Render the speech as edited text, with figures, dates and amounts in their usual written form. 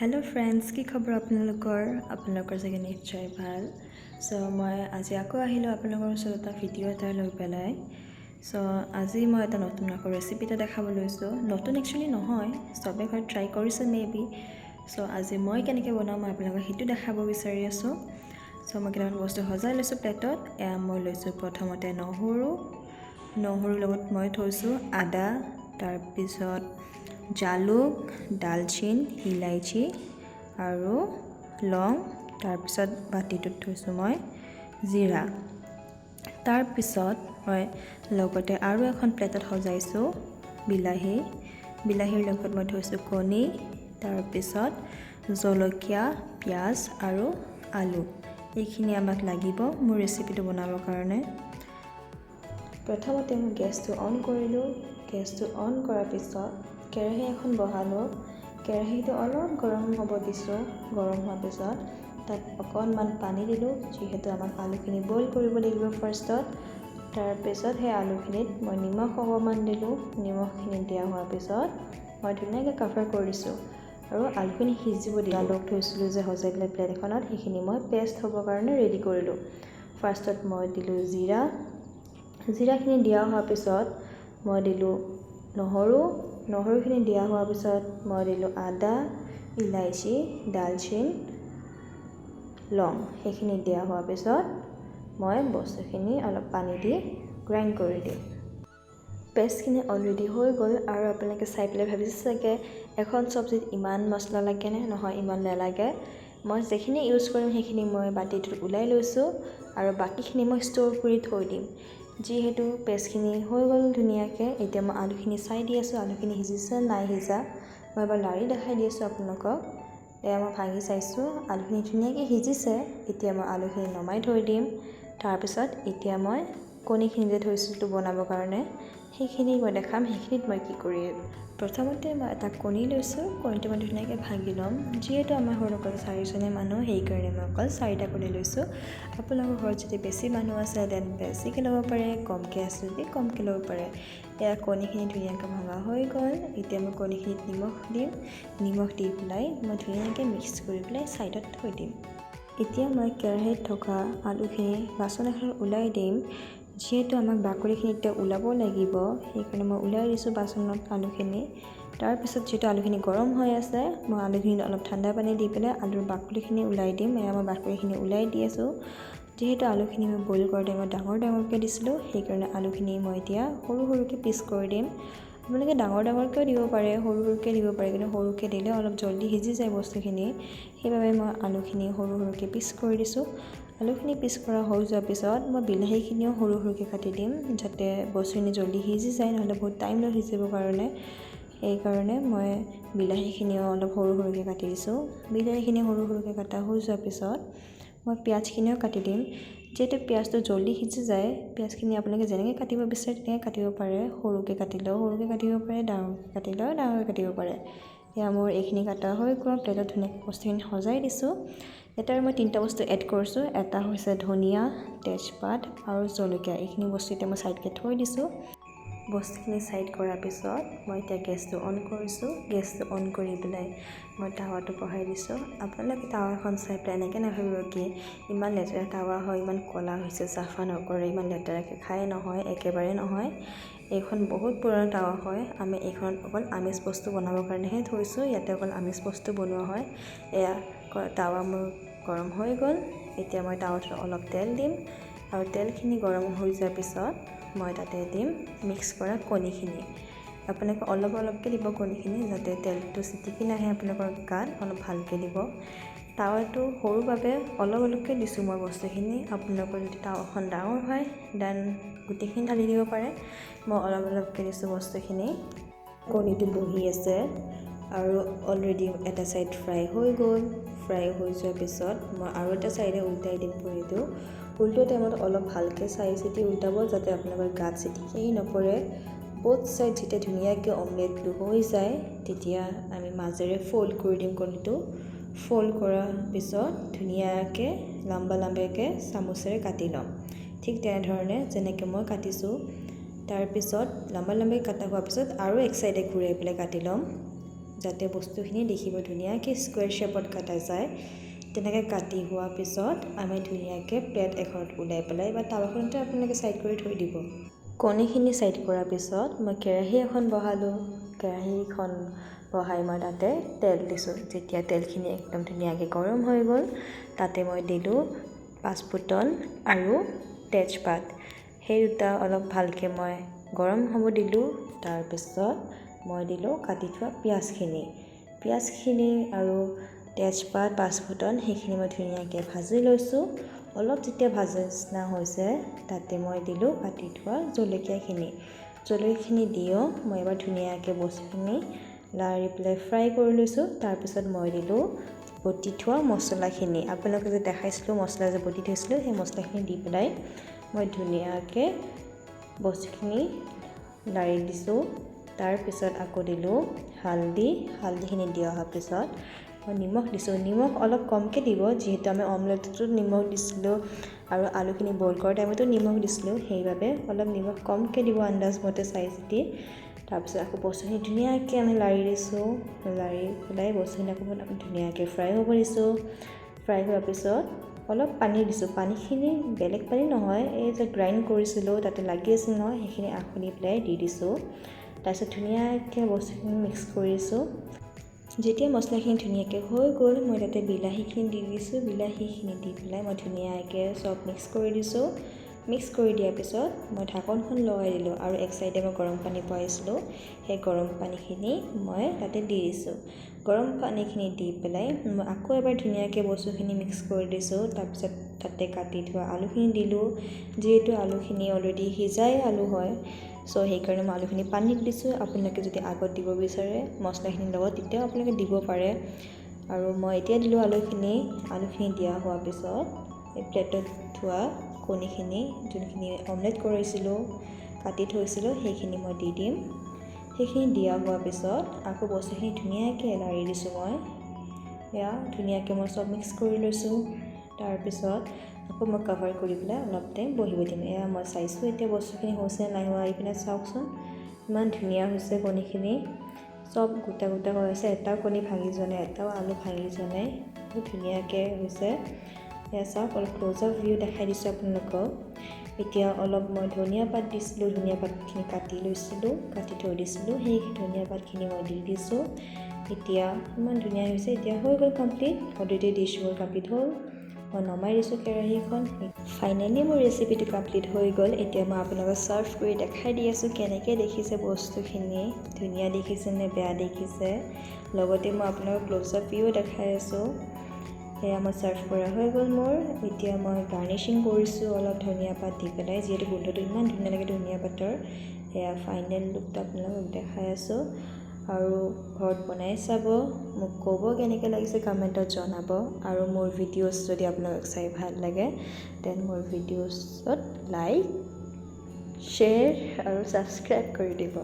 hello friends की खबर आपनलोकर जगह निश्चय ভাল सो मैं आज आको आहिलो आपनलोकर ओसरत भिडिओ एटा লৈ পেলাই सो আজি মই এটা নতুন ৰেচিপি এটা দেখাব লৈছো নতুন একচুয়ালি নহয় সবে ঘৰ ট্ৰাই কৰিছে মেবি सो আজি মই কেনেকৈ বনাম আপোনালোকক হেতু দেখাব বিচাৰি আছো सो মই কেইটামান বস্তু সজাই লৈছো প্লেটত মই লৈছো প্ৰথমতে নহৰু লগত মই থৈছো আদা তাৰ পিছত জালুক দালচিন ইলাইচি আৰু লং তাৰ পিছত বাটিটোত থৈছো মই জিৰা তাৰ পিছত মই লগতে আৰু এখন প্লেটত সজাইছো বিলাহীৰ লগত মই থৈছো কণী তাৰ পিছত জলকীয়া পিয়াজ আৰু আলু এইখিনি আমাক লাগিব মোৰ ৰেচিপিটো বনাবৰ কাৰণে প্ৰথমতে মই গেছটো অন কৰিলো গেছটো অন কৰাৰ পিছত কেৰাহী এখন বহালো কেৰাহীটো অলপ গৰম হ'ব দিছো গৰম হোৱাৰ পিছত তাত অকণমান পানী দিলো যিহেতু আমাক আলুখিনি বইল কৰিব লাগিব ফাৰ্ষ্টত তাৰ পিছত সেই আলুখিনিত মই নিমখ অকণমান দিলো নিমখখিনি দিয়া হোৱাৰ পিছত মই ধুনীয়াকৈ কভাৰ কৰিছো আৰু আলুখিনি সিজিব দিলো আলুক থৈছিলো যে সজাই পেলাই প্লেট এখনত সেইখিনি মই পেষ্ট হ'বৰ কাৰণে ৰেডি কৰিলো ফাৰ্ষ্টত মই দিলো জিৰাখিনি দিয়া হোৱাৰ পিছত মই দিলো নহৰুখিনি দিয়া হোৱাৰ পিছত মই দিলো আদা ইলাইচি দালচিন লং সেইখিনি দিয়া হোৱাৰ পিছত মই বস্তুখিনি অলপ পানী দি গ্ৰাইণ্ড কৰি দিম পেষ্টখিনি অলৰেডি হৈ গ'ল আৰু আপোনালোকে চাই পেলাই ভাবিছে চাগে এখন চব্জিত ইমান মছলা লাগে নে নহয় ইমান নালাগে মই যেখিনি ইউজ কৰিম সেইখিনি মই বাটিটোত উলাই লৈছো আৰু বাকিখিনি মই ষ্ট'ৰ কৰি থৈ দিম যিহেতু পেষ্টখিনি হৈ গ'ল ধুনীয়াকৈ এতিয়া মই আলুখিনি চাই দি আছো আলুখিনি সিজিছে নাই সিজা মই এবাৰ লাৰি দেখাই দি আছো আপোনালোকক এয়া মই ভাঙি চাইছো আলুখিনি ধুনীয়াকৈ সিজিছে এতিয়া মই আলুখিনি নমাই থৈ দিম তাৰ পিছত এতিয়া মই কণীখিনি যে থৈছিলো বনাবৰ কাৰণে সেইখিনি মই দেখাম সেইখিনিত মই কি কৰিম প্ৰথমতে মই এটা কণী লৈছো কণীটো মই ধুনীয়াকৈ ভাঙি ল'ম যিহেতু আমাৰ ঘৰত 4জনে মানুহ সেই কাৰণে মই অকল 4টা কণী লৈছো আপোনালোকৰ ঘৰত যদি বেছি মানুহ আছে দেন বেছিকৈ ল'ব পাৰে কমকৈ আছে যদি কমকৈ ল'ব পাৰে এয়া কণীখিনি ধুনীয়াকৈ ভঙা হৈ গ'ল এতিয়া মই কণীখিনিত নিমখ দি পেলাই মই ধুনীয়াকৈ মিক্স কৰি পেলাই সাইডত থৈ দিম এতিয়া মই কেৰাহীত থকা আলুখিনি বাচন এখনত উলাই দিম যেহেতু আমাক বাকলিখিনি এতিয়া উলাব লাগিব সেইকাৰণে মই উলাই দিছো বাচনত আলুখিনি তাৰ পিছত যেটো আলুখিনি গৰম হৈ আছে মই আলুখিনি অলপ ঠাণ্ডা পানী দি পেলাই আলুৰ বাকলিখিনি উলাই দিম এয়া মই বাকলিখিনি উলাই দি আছো যেহেতু আলুখিনি মই বইল কৰোঁতে মই ডাঙৰকৈ দিছিলো সেইকাৰণে আলুখিনি মই এতিয়া সৰুকৈ পিচ কৰি দিম আপোনালোকে ডাঙৰকৈ দিব পাৰে সৰুকৈ দিব পাৰে কিন্তু সৰুকৈ দিলে অলপ জলদি সিজি যায় বস্তুখিনি সেইবাবে মই আলুখিনি সৰুকৈ পিচ কৰি দিছো আলুখিনি পিচ কৰা হৈ যোৱাৰ পিছত মই বিলাহীখিনিও সৰুকৈ কাটি দিম যাতে বস্তুখিনি জলদি সিজি যায় নহলে বহুত টাইম লৈ সিজিবৰ কাৰণে এই কাৰণে মই বিলাহীখিনিও অলপ সৰুকৈ কাটি দিছো বিলাহীখিনি সৰুকৈ কাটা হৈ যোৱাৰ পিছত মই পিয়াজখিনিও কাটি দিম যেটো পিয়াজটো জলদি সিজি যায় পিয়াজখিনি আপোনালোকে যেনেকৈ কাটিব বিচাৰে তেনেকৈ কাটিব পাৰে সৰুকৈ কাটিলেও সৰুকৈ কাটিব পাৰে ডাঙৰকৈ কাটিলেও ডাঙৰকৈ কাটিব পাৰে এয়া মোৰ এইখিনি কাটা হৈ গ'ল প্লেটত ধুনীয়াকৈ বস্তুখিনি সজাই দিছো এটাৰ মই তিনটা বস্তু এড কৰিছো এটা হৈছে ধনিয়া তেজপাত আৰু জলকীয়া এইখিনি বস্তু এতিয়া মই সাইডকে থৈ দিছো বস্তুখিনি সাইড কৰাৰ পিছত মই এতিয়া গেছটো অন কৰিছো গেছটো অন কৰি পেলাই মই তাৱাটো বহাই দিছো আপোনালোকে তাৱাখন চাই পেলাই এনেকৈ নাভাবিব কি ইমান লেতেৰা তাৱা হয় ইমান কলা হৈছে চাফা নকৰে ইমান লেতেৰাকৈ খাই নহয় একেবাৰে নহয় এইখন বহুত পুৰণা তাৱা হয় আমি এইখন অকল আমিষ বস্তু বনাবৰ কাৰণেহে থৈছো ইয়াতে অকল আমিষ বস্তু বনোৱা হয় এয়া তাৱা মোৰ গৰম হৈ গ'ল এতিয়া মই তাৱাটোত অলপ তেল দিম আৰু তেলখিনি গৰম হৈ যোৱাৰ পিছত মই তাতে দিম মিক্স কৰা কণীখিনি আপোনালোকে অলপকৈ দিব কণীখিনি যাতে তেলটো চিটিকি নাহে আপোনালোকৰ গাত অলপ ভালকৈ দিব তাৱাটো সৰু বাবে অলপকৈ দিছো মই বস্তুখিনি আপোনালোকৰ যদি তাৱাখন ডাঙৰ হয় দেন গোটেইখিনি ঢালি দিব পাৰে মই অলপকৈ দিছো বস্তুখিনি কণীটো বহি আছে আৰু অলৰেডি এটা সাইড ফ্ৰাই হৈ গ'ল ফ্ৰাই হৈ যোৱাৰ পিছত মই আৰু এটা সাইডে উল্টাই দিম কণীটো উল্টো টাইমত অলপ ভালকৈ চাই চিতি উল্টাব যাতে আপোনালোকৰ গাত চিটিকি নপৰে both side যেতিয়া ধুনীয়াকৈ অমলেটটো হৈ যায় তেতিয়া আমি মাজেৰে ফোল্ড কৰি দিম কণীটো ফোল্ড কৰাৰ পিছত ধুনীয়াকৈ লম্বাকৈ চামুচেৰে কাটি লম ঠিক তেনেধৰণে যেনেকৈ মই কাটিছো তাৰ পিছত লম্বাকৈ কাটা হোৱাৰ পিছত আৰু এক সাইডে ঘূৰাই পেলাই কাটি লম যাতে বস্তুখিনি দেখিব ধুনীয়াকৈ স্কুৱেৰ শ্বেপত কাটা যায় তেনেকৈ কাটি হোৱাৰ পিছত আমি ধুনীয়াকৈ প্লেট এখনত ওলাই পেলাই বা টাৱাখনতে আপোনালোকে ছাইড কৰি থৈ দিব কণীখিনি ছাইড কৰাৰ পিছত মই কেৰাহী এখন বহালোঁ কেৰাহীখন বহাই মই তাতে তেল দিছোঁ যেতিয়া তেলখিনি একদম ধুনীয়াকৈ গৰম হৈ গ'ল তাতে মই দিলোঁ পাঁচফুটন আৰু তেজপাত সেই দুটা অলপ ভালকৈ মই গৰম হ'ব দিলোঁ তাৰপিছত মই দিলোঁ কাটি থোৱা পিঁয়াজখিনি আৰু তেজপাত পাঁচফুটন সেইখিনি মই ধুনীয়াকৈ ভাজি লৈছোঁ অলপ যেতিয়া ভাজা নিচিনা হৈছে তাতে মই দিলোঁ কাটি থোৱা জলকীয়াখিনি দিও মই এবাৰ ধুনীয়াকৈ বস্তুখিনি লাৰি পেলাই ফ্ৰাই কৰি লৈছোঁ তাৰপিছত মই দিলোঁ বটি থোৱা মছলাখিনি আপোনালোকে যে দেখাইছিলোঁ মছলা যে বটি থৈছিলোঁ সেই মছলাখিনি দি পেলাই মই ধুনীয়াকৈ বস্তুখিনি লাৰি দিছোঁ তাৰপিছত আকৌ দিলোঁ হালধিখিনি দিয়া হোৱাৰ পিছত মই নিমখ দিছোঁ নিমখ অলপ কমকৈ দিব যিহেতু আমি অমলেটতো নিমখ দিছিলোঁ আৰু আলুখিনি বইল কৰা টাইমতো নিমখ দিছিলোঁ সেইবাবে অলপ নিমখ কমকৈ দিব আন্দাজ মতে চাই চিতি তাৰপিছত আকৌ বস্তুখিনি ধুনীয়াকৈ আমি লাৰি দিছোঁ লাৰি পেলাই বস্তুখিনি আকৌ ধুনীয়াকৈ ফ্ৰাই হ'ব দিছোঁ ফ্ৰাই হোৱাৰ পিছত অলপ পানী দিছোঁ পানীখিনি বেলেগ পানী নহয় এই যে গ্ৰাইণ্ড কৰিছিলোঁ তাতে লাগি আছিল নহয় সেইখিনি আখনি পেলাই দি দিছোঁ তাৰপিছত ধুনীয়াকৈ বস্তুখিনি মিক্স কৰিছোঁ যেতিয়া মছলাখিনি ধুনীয়াকৈ হৈ গ'ল মই তাতে বিলাহীখিনি দি দিছোঁ বিলাহীখিনি দি পেলাই মই ধুনীয়াকৈ চব মিক্স কৰি দিছোঁ মিক্স কৰি দিয়াৰ পিছত মই ঢাকনখন লগাই দিলোঁ আৰু এক চাইডে মই গৰম পানী পৰাইছিলোঁ সেই গৰম পানীখিনি মই তাতে দি দিছোঁ গৰম পানীখিনি দি পেলাই মই আকৌ এবাৰ ধুনীয়াকৈ বস্তুখিনি মিক্স কৰি দিছোঁ তাৰপিছত তাতে কাটি থোৱা আলুখিনি দিলোঁ যিহেতু আলুখিনি অলৰেডি সিজাই আলু হয় চ' সেইকাৰণে মই আলুখিনি পানীত দিছোঁ আপোনালোকে যদি আগত দিব বিচাৰে মছলাখিনিৰ লগত তেতিয়াও আপোনালোকে দিব পাৰে আৰু মই এতিয়া দিলোঁ আলুখিনি দিয়া হোৱাৰ পিছত এই প্লেটত থোৱা কণীখিনি যোনখিনি অমলেট কৰিছিলোঁ কাটি থৈছিলোঁ সেইখিনি মই দি দিম সেইখিনি দিয়া হোৱাৰ পিছত আকৌ বস্তুখিনি ধুনীয়াকৈ লাৰি দিছোঁ মই এয়া ধুনীয়াকৈ মই চব মিক্স কৰি লৈছোঁ তাৰপিছত আকৌ মই কভাৰ কৰি পেলাই অলপ টাইম বহিব দিম এয়া মই চাইছোঁ এতিয়া বস্তুখিনি হৈছে নাই হোৱা এইপিনে চাওকচোন ইমান ধুনীয়া হৈছে কণীখিনি চব গোটা হৈ আছে এটাও কণী ভাঙি যোৱা নাই এটাও আলু ভাঙি যোৱা নাই বহুত ধুনীয়াকৈ হৈছে এয়া চাওক অলপ ক্ল'জ আপ ভিউ দেখাই দিছোঁ আপোনালোকক এতিয়া অলপ মই ধনিয়া পাত দিছিলোঁ ধনিয়া পাতখিনি কাটি থৈ দিছিলোঁ সেই ধনিয়া পাতখিনি মই দি দিছোঁ এতিয়া ইমান ধুনীয়া হৈছে এতিয়া হৈ গ'ল কমপ্লিট অলৰেডি ডিছবোৰ কমপ্লিট হ'ল মই নমাই দিছোঁ কেৰাহীখন ফাইনেলি মোৰ ৰেচিপিটো কমপ্লিট হৈ গ'ল এতিয়া মই আপোনালোকক ছাৰ্ভ কৰি দেখাই দি আছোঁ কেনেকৈ দেখিছে বস্তুখিনি ধুনীয়া দেখিছে নে বেয়া দেখিছে লগতে মই আপোনালোকক ক্ল'জ আপ ভিউ দেখাই আছোঁ সেয়া মই ছাৰ্ভ কৰা হৈ গ'ল মোৰ এতিয়া মই গাৰ্নিচিং কৰিছোঁ অলপ ধনিয়া পাত দি পেলাই যিহেতু গোন্ধটো ইমান ধুনীয়া লাগে ধনিয়া পাতৰ সেয়া ফাইনেল লুকটো আপোনালোকক দেখাই আছোঁ আৰু ঘৰত বনাই চাব মোক ক'ব কেনেকৈ লাগিছে কমেণ্টত জনাব আৰু মোৰ ভিডিঅ'ছ যদি আপোনালোকক চাই ভাল লাগে দেন মোৰ ভিডিঅ'ছত লাইক শ্বেয়াৰ আৰু ছাবস্ক্ৰাইব কৰি দিব